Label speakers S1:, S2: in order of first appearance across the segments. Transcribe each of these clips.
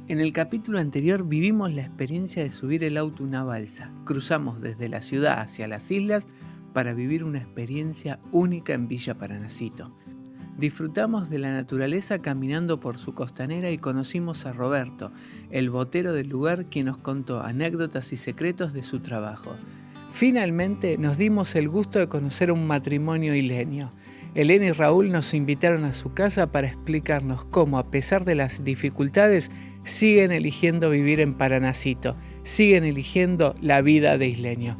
S1: En el capítulo anterior vivimos la experiencia de subir el auto a una balsa. Cruzamos desde la ciudad hacia las islas para vivir una experiencia única en Villa Paranacito. Disfrutamos de la naturaleza caminando por su costanera y conocimos a Roberto, el botero del lugar, quien nos contó anécdotas y secretos de su trabajo. Finalmente nos dimos el gusto de conocer un matrimonio isleño. Elena y Raúl nos invitaron a su casa para explicarnos cómo, a pesar de las dificultades, siguen eligiendo vivir en Paranacito, siguen eligiendo la vida de isleño.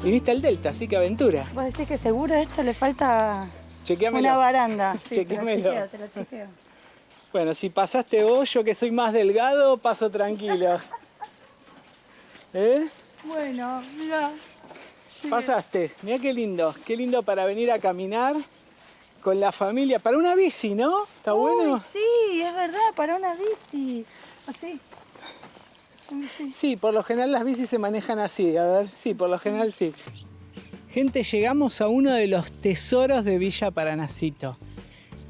S1: Viniste al Delta, así que aventura.
S2: Vos decís que seguro a esto le falta
S1: Chequeamelo.
S2: una baranda. Sí,
S1: Chequeamelo.
S2: te lo chequeo.
S1: Bueno, si pasaste vos, yo que soy más delgado, paso tranquilo. ¿Eh?
S2: Bueno, mirá.
S1: Pasaste, mirá qué lindo para venir a caminar con la familia, para una bici, ¿no? ¿Está bueno?
S2: Sí, es verdad, para una bici. Así.
S1: Sí, por lo general las bicis se manejan así, a ver, sí, por lo general sí. Gente, llegamos a uno de los tesoros de Villa Paranacito,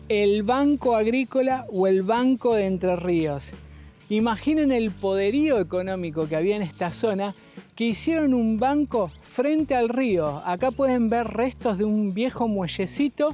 S1: el Banco Agrícola o el Banco de Entre Ríos. Imaginen el poderío económico que había en esta zona, que hicieron un banco frente al río. Acá pueden ver restos de un viejo muellecito.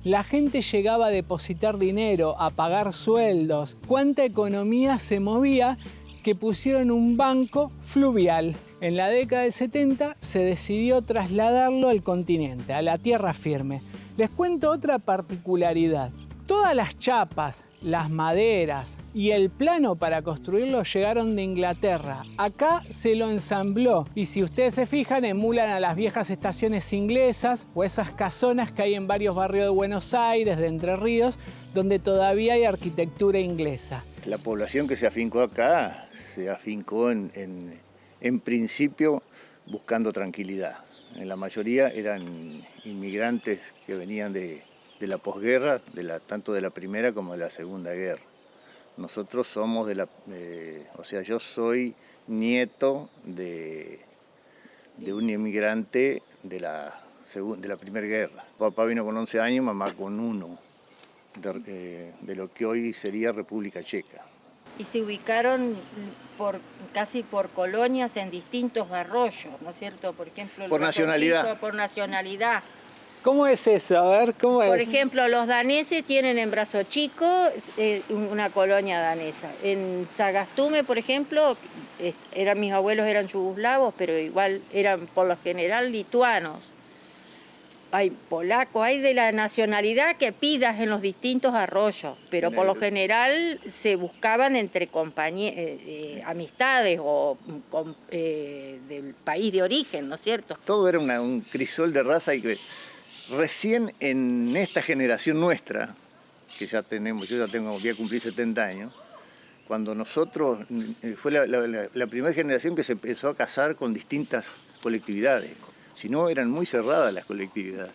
S1: La gente llegaba a depositar dinero, a pagar sueldos. Cuánta economía se movía que pusieron un banco fluvial. En la década del 70 se decidió trasladarlo al continente, a la tierra firme. Les cuento otra particularidad. Todas las chapas, las maderas y el plano para construirlo llegaron de Inglaterra. Acá se lo ensambló y si ustedes se fijan emulan a las viejas estaciones inglesas o esas casonas que hay en varios barrios de Buenos Aires, de Entre Ríos, donde todavía hay arquitectura inglesa.
S3: La población que se afincó acá se afincó en principio buscando tranquilidad. En la mayoría eran inmigrantes que venían de la posguerra, tanto de la Primera como de la Segunda Guerra. Nosotros somos yo soy nieto de un inmigrante de la Primera Guerra. Papá vino con 11 años, mamá con 1, de lo que hoy sería República Checa.
S4: Y se ubicaron casi por colonias en distintos arroyos, ¿no es cierto? Por ejemplo,
S3: por nacionalidad.
S4: Por nacionalidad.
S1: ¿Cómo es eso? A ver, ¿cómo es?
S4: Por ejemplo, los daneses tienen en Brazo Chico una colonia danesa. En Sagastume, por ejemplo, mis abuelos eran yugoslavos, pero igual eran por lo general lituanos. Hay polacos, hay de la nacionalidad que pidas en los distintos arroyos, pero por lo general se buscaban entre amistades o del país de origen, ¿no es cierto?
S3: Todo era un crisol de raza y que recién en esta generación nuestra, que ya voy a cumplir 70 años, cuando nosotros, fue la primera generación que se empezó a casar con distintas colectividades. Si no, eran muy cerradas las colectividades.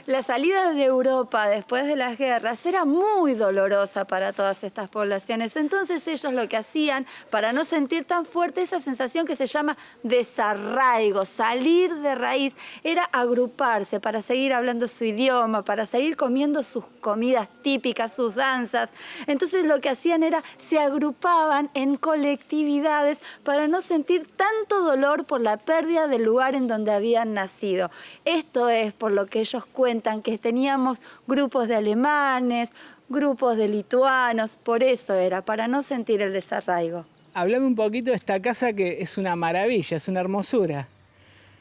S2: La salida de Europa después de las guerras era muy dolorosa para todas estas poblaciones. Entonces ellos lo que hacían, para no sentir tan fuerte esa sensación que se llama desarraigo, salir de raíz, era agruparse para seguir hablando su idioma, para seguir comiendo sus comidas típicas, sus danzas. Entonces lo que hacían era, se agrupaban en colectividades para no sentir tanto dolor por la pérdida del lugar en donde habían nacido. Esto es por lo que ellos cuentan que teníamos grupos de alemanes, grupos de lituanos, por eso era, para no sentir el desarraigo.
S1: Háblame un poquito de esta casa que es una maravilla, es una hermosura.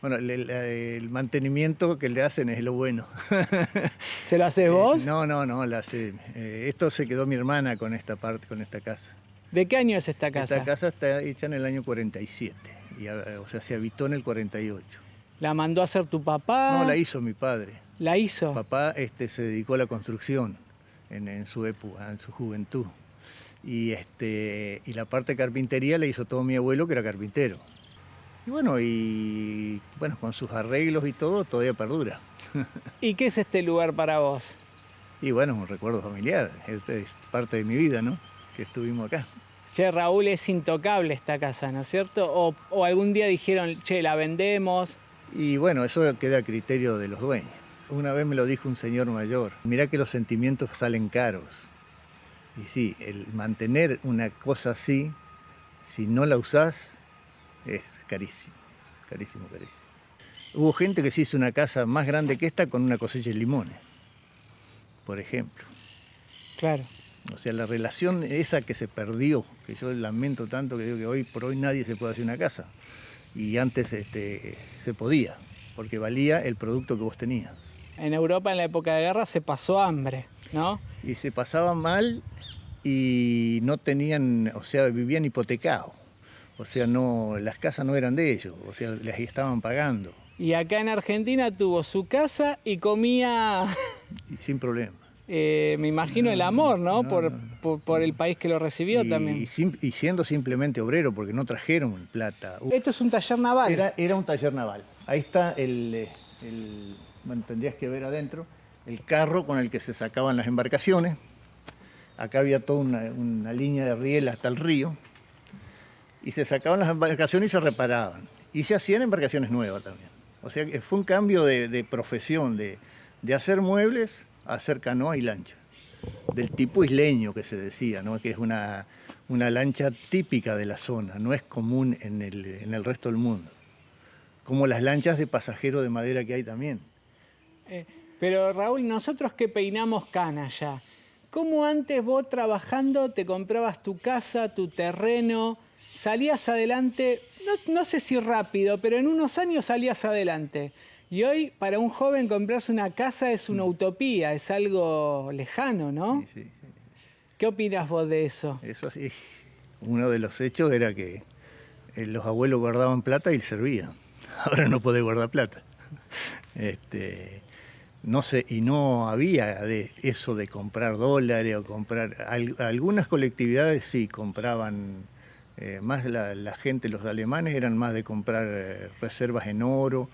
S3: Bueno, el mantenimiento que le hacen es lo bueno.
S1: ¿Se lo haces vos?
S3: No, la hace. Esto se quedó mi hermana con esta casa.
S1: ¿De qué año es esta casa?
S3: Esta casa está hecha en el año 47, se habitó en el 48.
S1: ¿La mandó a hacer tu papá?
S3: No, la hizo mi padre.
S1: ¿La hizo?
S3: Papá se dedicó a la construcción en su época, en su juventud. Y la parte de carpintería la hizo todo mi abuelo, que era carpintero. Y bueno, con sus arreglos y todo, todavía perdura.
S1: ¿Y qué es este lugar para vos?
S3: Y bueno, un recuerdo familiar. Es parte de mi vida, ¿no? Que estuvimos acá.
S1: Che, Raúl, es intocable esta casa, ¿no es cierto? O algún día dijeron, che, la vendemos.
S3: Y bueno, eso queda a criterio de los dueños. Una vez me lo dijo un señor mayor, mirá que los sentimientos salen caros. Y sí, el mantener una cosa así, si no la usás, es carísimo, carísimo, carísimo. Hubo gente que se hizo una casa más grande que esta con una cosecha de limones, por ejemplo.
S1: Claro.
S3: O sea, la relación esa que se perdió, que yo lamento tanto, que digo que hoy por hoy nadie se puede hacer una casa. Y antes se podía, porque valía el producto que vos tenías.
S1: En Europa en la época de guerra se pasó hambre, ¿no?
S3: Y se pasaba mal y no tenían, o sea, vivían hipotecados. O sea, no, las casas no eran de ellos, o sea, les estaban pagando.
S1: Y acá en Argentina tuvo su casa y comía,
S3: Y sin problema.
S1: me imagino, el amor, ¿no?
S3: No,
S1: Por el país que lo recibió también.
S3: Y siendo simplemente obrero, porque no trajeron plata.
S1: Esto es un taller naval.
S3: Era un taller naval. Ahí está bueno, tendrías que ver adentro, el carro con el que se sacaban las embarcaciones. Acá había toda una línea de riel hasta el río. Y se sacaban las embarcaciones y se reparaban. Y se hacían embarcaciones nuevas también. O sea, que fue un cambio de profesión, de hacer muebles a hacer canoa y lancha. Del tipo isleño que se decía, ¿no? Que es una lancha típica de la zona, no es común en el resto del mundo. Como las lanchas de pasajero de madera que hay también.
S1: Pero Raúl, nosotros que peinamos cana ya, ¿cómo antes vos trabajando te comprabas tu casa, tu terreno, salías adelante, no sé si rápido, pero en unos años salías adelante? Y hoy para un joven comprarse una casa es una utopía, es algo lejano, ¿no?
S3: Sí, sí.
S1: ¿Qué opinas vos de eso?
S3: Eso sí. Uno de los hechos era que los abuelos guardaban plata y servían. Ahora no podés guardar plata. No sé, y no había de eso de comprar dólares o comprar. Algunas colectividades sí compraban, más la gente, los alemanes eran más de comprar reservas en oro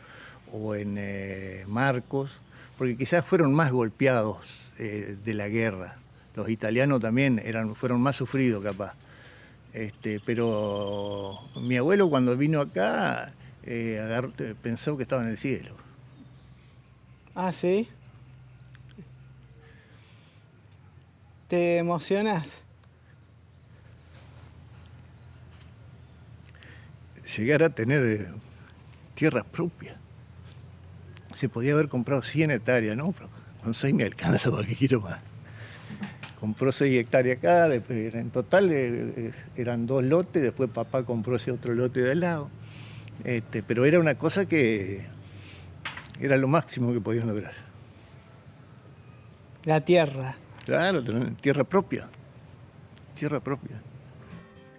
S3: o en marcos, porque quizás fueron más golpeados de la guerra. Los italianos también fueron más sufridos capaz. Pero mi abuelo cuando vino acá pensó que estaba en el cielo.
S1: Ah, ¿sí? ¿Te emocionas?
S3: Llegar a tener tierras propias. Se podía haber comprado 100 hectáreas, ¿no? Pero con 6 me alcanza porque quiero más. Compró 6 hectáreas acá, en total eran 2 lotes, después papá compró ese otro lote de al lado. Pero era una cosa que era lo máximo que podían lograr.
S1: La tierra.
S3: Claro, tener tierra propia. Tierra propia.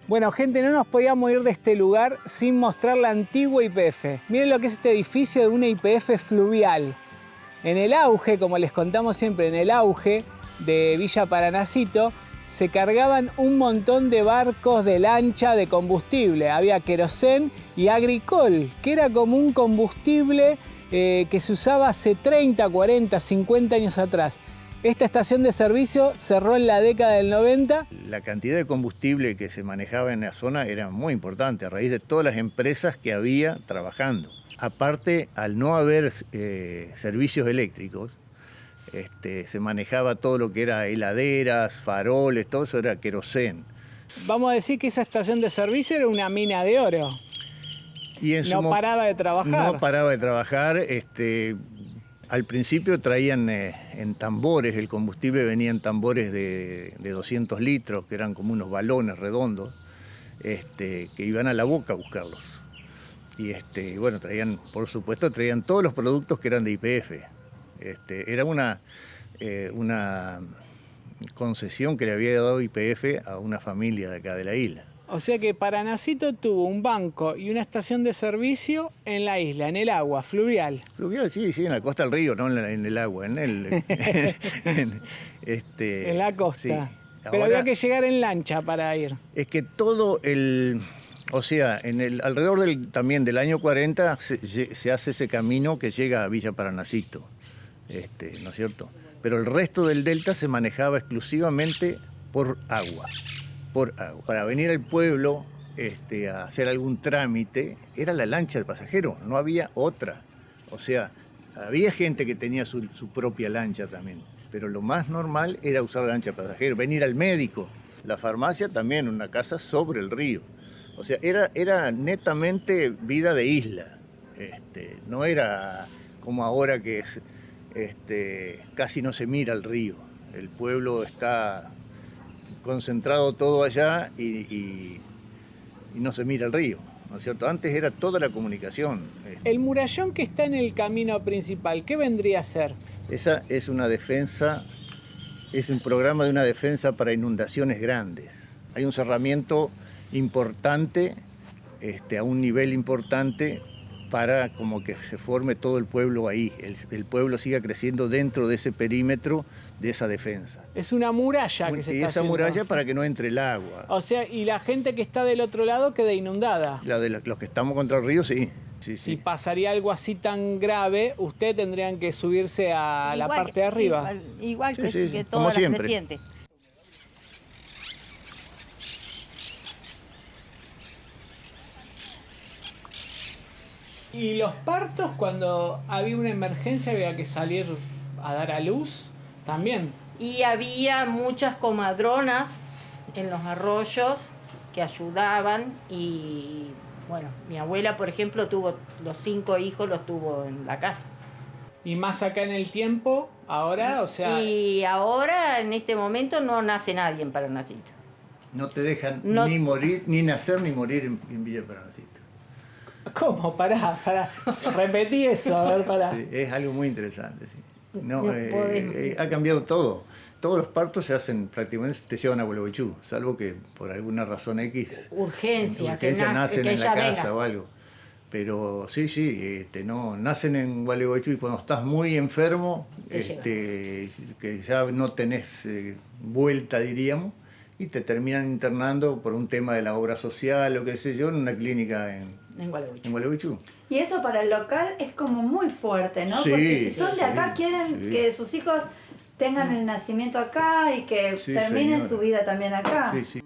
S1: Bueno, gente, no nos podíamos ir de este lugar sin mostrar la antigua YPF. Miren lo que es este edificio de una YPF fluvial. En el auge, como les contamos siempre, en el auge de Villa Paranacito, se cargaban un montón de barcos, de lancha, de combustible. Había querosén y agricol, que era como un combustible que se usaba hace 30, 40, 50 años atrás. Esta estación de servicio cerró en la década del 90.
S3: La cantidad de combustible que se manejaba en la zona era muy importante, a raíz de todas las empresas que había trabajando. Aparte, al no haber servicios eléctricos, se manejaba todo lo que era heladeras, faroles, todo eso era querosén.
S1: Vamos a decir que esa estación de servicio era una mina de oro.
S3: Y
S1: no paraba de trabajar.
S3: No paraba de trabajar. Al principio traían en tambores, el combustible venía en tambores de 200 litros, que eran como unos balones redondos, que iban a la boca a buscarlos. Y bueno, por supuesto, traían todos los productos que eran de YPF. Era una concesión que le había dado YPF a una familia de acá de la isla.
S1: O sea que Paranacito tuvo un banco y una estación de servicio en la isla, en el agua, fluvial.
S3: Fluvial, sí, en la costa del río, no en el agua, en
S1: la costa.
S3: Sí.
S1: Pero había que llegar en lancha para ir.
S3: Es que todo alrededor también del año 40 se hace ese camino que llega a Villa Paranacito, ¿no es cierto? Pero el resto del delta se manejaba exclusivamente por agua. Para venir al pueblo a hacer algún trámite, era la lancha de pasajero, no había otra. O sea, Había gente que tenía su propia lancha también, pero lo más normal era usar la lancha pasajera, venir al médico. La farmacia también, una casa sobre el río. O sea, era netamente vida de isla. No era como ahora que es, casi no se mira el río. El pueblo está concentrado todo allá y no se mira el río, ¿no es cierto? Antes era toda la comunicación.
S1: El murallón que está en el camino principal, ¿qué vendría a ser?
S3: Esa es una defensa, es un programa de una defensa para inundaciones grandes. Hay un cerramiento importante, a un nivel importante, para como que se forme todo el pueblo ahí, el pueblo siga creciendo dentro de ese perímetro de esa defensa.
S1: Es una muralla que se
S3: Y
S1: está
S3: esa
S1: haciendo.
S3: muralla para que no entre el agua.
S1: O sea, y la gente que está del otro lado queda inundada.
S3: Los que estamos contra el río, sí. Sí,
S1: Si
S3: sí.
S1: pasaría algo así tan grave, ustedes tendrían que subirse a la parte de arriba.
S4: Igual
S3: Sí,
S4: que,
S3: sí,
S4: que
S3: como
S4: todas las
S3: siempre.
S4: crecientes.
S1: Y los partos, cuando había una emergencia, había que salir a dar a luz, también.
S4: Y había muchas comadronas en los arroyos que ayudaban y bueno, mi abuela, por ejemplo, tuvo los 5 hijos, los tuvo en la casa.
S1: Y más acá en el tiempo, ahora, o sea...
S4: Y ahora, en este momento, no nace nadie en Paranacito.
S3: No te dejan
S4: No.
S3: ni morir, ni nacer ni morir en Villa Paranacito.
S1: ¿Cómo? Pará. Repetí eso, a ver, pará.
S3: Sí, es algo muy interesante. Sí. No,
S4: No podemos.
S3: ha cambiado todo. Todos los partos se hacen prácticamente, te llevan a Gualeguaychú, salvo que por alguna razón X,
S4: Urgencia, que
S3: nacen
S4: que
S3: en la
S4: ella
S3: casa
S4: venga.
S3: o algo. Pero sí, no, nacen en Gualeguaychú y cuando estás muy enfermo,
S4: Te
S3: que ya no tenés vuelta, diríamos, y te terminan internando por un tema de la obra social o qué sé yo, en una clínica en Gualeguaychú.
S2: Y eso para el local es como muy fuerte, ¿no?
S3: Sí,
S2: Porque si son
S3: sí,
S2: de acá,
S3: sí,
S2: quieren
S3: sí.
S2: que sus hijos tengan el nacimiento acá y que
S3: Sí,
S2: terminen
S3: señora.
S2: su vida también acá.
S3: Sí, sí.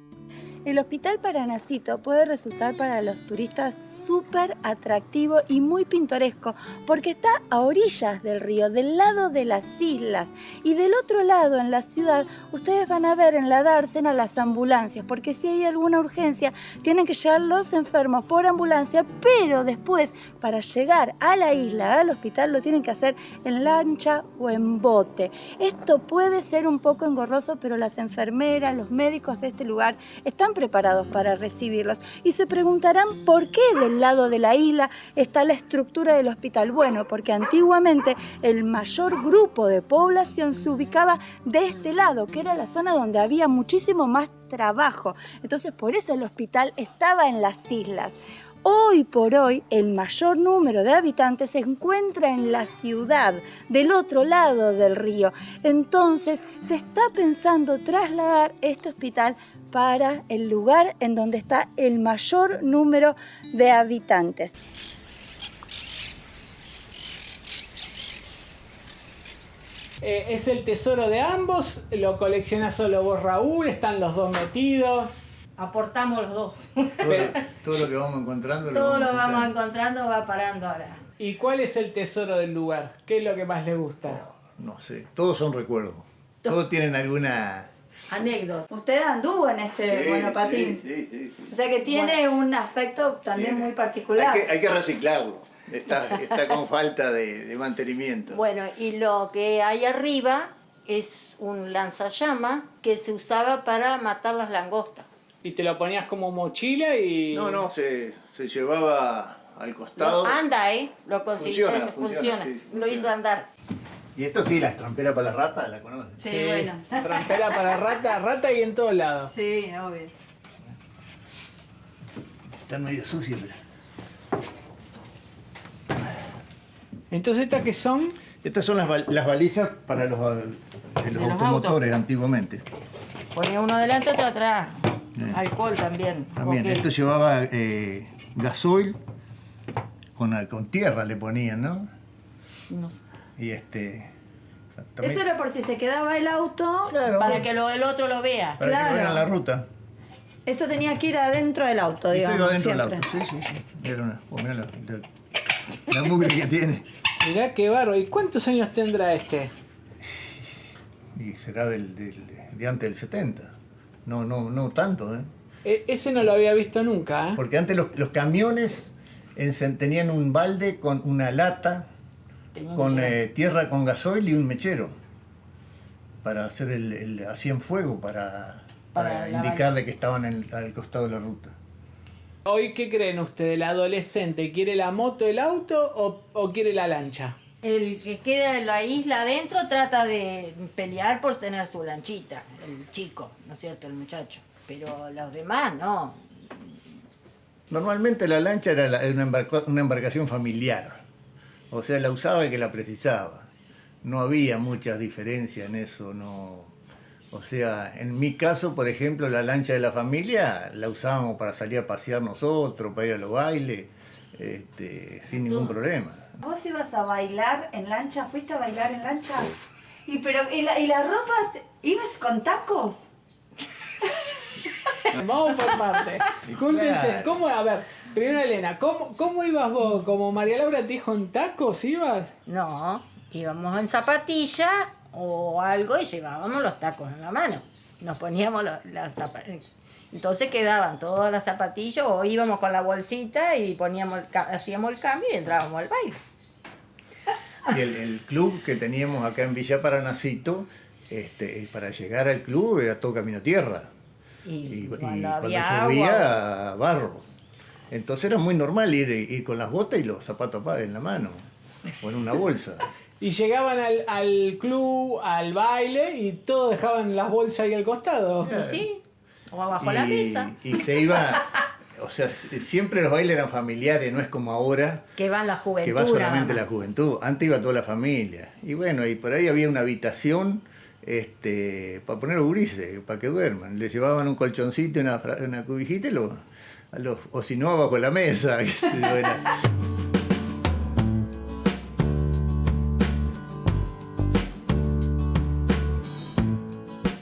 S2: El Hospital Paranacito puede resultar para los turistas súper atractivo y muy pintoresco porque está a orillas del río, del lado de las islas. Y del otro lado, en la ciudad, ustedes van a ver en la dársena las ambulancias, porque si hay alguna urgencia, tienen que llevar los enfermos por ambulancia, pero después, para llegar a la isla, al hospital, lo tienen que hacer en lancha o en bote. Esto puede ser un poco engorroso, pero las enfermeras, los médicos de este lugar están preparados para recibirlos. Y se preguntarán por qué del lado de la isla está la estructura del hospital. Bueno, porque antiguamente el mayor grupo de población se ubicaba de este lado, que era la zona donde había muchísimo más trabajo. Entonces, por eso el hospital estaba en las islas. Hoy por hoy, el mayor número de habitantes se encuentra en la ciudad, del otro lado del río. Entonces, se está pensando trasladar este hospital para el lugar en donde está el mayor número de habitantes.
S1: ¿Es el tesoro de ambos? ¿Lo colecciona solo vos, Raúl? ¿Están los dos metidos?
S4: Aportamos los dos.
S3: Todo lo que vamos encontrando
S4: Todo lo vamos
S3: encontrando.
S4: encontrando, va parando ahora.
S1: ¿Y cuál es el tesoro del lugar? ¿Qué es lo que más le gusta?
S3: No sé, todos son recuerdos. Todos tienen alguna...
S4: Anécdota.
S2: Usted anduvo en este monopatín.
S3: Sí.
S2: O sea que tiene un afecto también
S3: Tiene.
S2: muy particular.
S3: Hay que reciclarlo. Está con falta de mantenimiento.
S4: Bueno, y lo que hay arriba es un lanzallamas que se usaba para matar las langostas.
S1: Y te lo ponías como mochila y...
S3: No, se llevaba al costado.
S4: Anda, Lo consiguió.
S3: Funciona, sí,
S4: Lo
S3: funciona.
S4: hizo andar.
S3: Y esto sí, la trampera para la rata, la conoces.
S2: Sí, bueno.
S1: Trampera para rata y en todos lados.
S2: Sí, obvio.
S3: Están medio sucios, pero...
S1: Entonces, ¿estas qué son?
S3: Estas son las balizas para los automotores antiguamente.
S4: Ponía uno adelante, otro atrás. Alcohol también.
S3: También,
S4: Ok.
S3: esto llevaba gasoil, con tierra le ponían, ¿no?
S4: No sé.
S3: Y también,
S2: Eso era por si se quedaba el auto.
S3: claro,
S4: Para que el otro lo vea.
S3: para
S2: claro.
S3: que vean la ruta.
S2: Esto tenía que ir adentro del auto,
S3: Esto
S2: digamos.
S3: iba dentro del
S2: siempre.
S3: auto. Sí. Era mirá la mugre que tiene.
S1: Mirá qué barro. ¿Y cuántos años tendrá este?
S3: Y será de antes del 70. No tanto, ¿eh?
S1: Ese no lo había visto nunca, ¿eh?
S3: Porque antes los camiones tenían un balde con una lata, con tierra con gasoil y un mechero. Para hacer hacían fuego, para indicarle que estaban al costado de la ruta.
S1: Hoy, ¿qué creen ustedes? ¿El adolescente quiere la moto, el auto o quiere la lancha?
S4: El que queda en la isla adentro trata de pelear por tener su lanchita, el chico, ¿no es cierto? El muchacho. Pero los demás no.
S3: Normalmente la lancha era una embarcación familiar. O sea, la usaba el que la precisaba. No había mucha diferencia en eso, no. O sea, en mi caso, por ejemplo, la lancha de la familia la usábamos para salir a pasear nosotros, para ir a los bailes, sin ningún problema.
S2: ¿Vos ibas a bailar en lancha? ¿Fuiste a bailar en lancha? ¿Y la ropa? ¿Ibas con tacos?
S1: Vamos por parte. Júntense.
S3: Claro.
S1: ¿Cómo? A ver, primero Elena, ¿cómo ibas vos? ¿Como María Laura te dijo en tacos ibas?
S4: No, íbamos en zapatilla o algo y llevábamos los tacos en la mano. Nos poníamos las zapatillas. Entonces quedaban todas las zapatillas o íbamos con la bolsita y hacíamos el cambio y entrábamos al baile.
S3: Y el club que teníamos acá en Villa Paranacito, para llegar al club era todo camino tierra. Y cuando llovía, barro. Entonces era muy normal ir con las botas y los zapatos en la mano o en una bolsa.
S1: Y llegaban al club, al baile y todos dejaban las bolsas ahí al costado.
S4: Y sí, o abajo la mesa.
S3: Y se iba, o sea, siempre los bailes eran familiares, no es como ahora.
S4: Que van la juventud.
S3: Que va solamente la juventud. Antes iba toda la familia. Y bueno, y por ahí había una habitación para poner los gurises, para que duerman. Les llevaban un colchoncito y una cubijita y o si no, abajo la mesa. Que se era.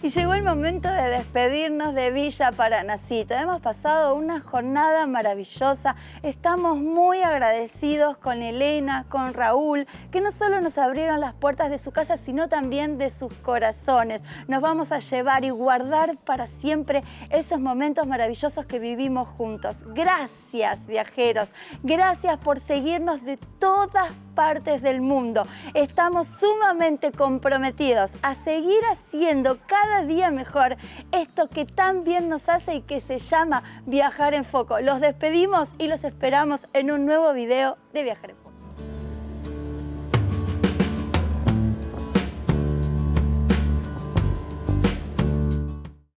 S2: Y llegó el momento de despedirnos de Villa Paranacito. Hemos pasado una jornada maravillosa. Estamos muy agradecidos con Elena, con Raúl, que no solo nos abrieron las puertas de su casa, sino también de sus corazones. Nos vamos a llevar y guardar para siempre esos momentos maravillosos que vivimos juntos. Gracias, viajeros. Gracias por seguirnos de todas partes del mundo. Estamos sumamente comprometidos a seguir haciendo cada día mejor esto que tan bien nos hace y que se llama Viajar en Foco. Los despedimos y los esperamos en un nuevo video de Viajar en Foco.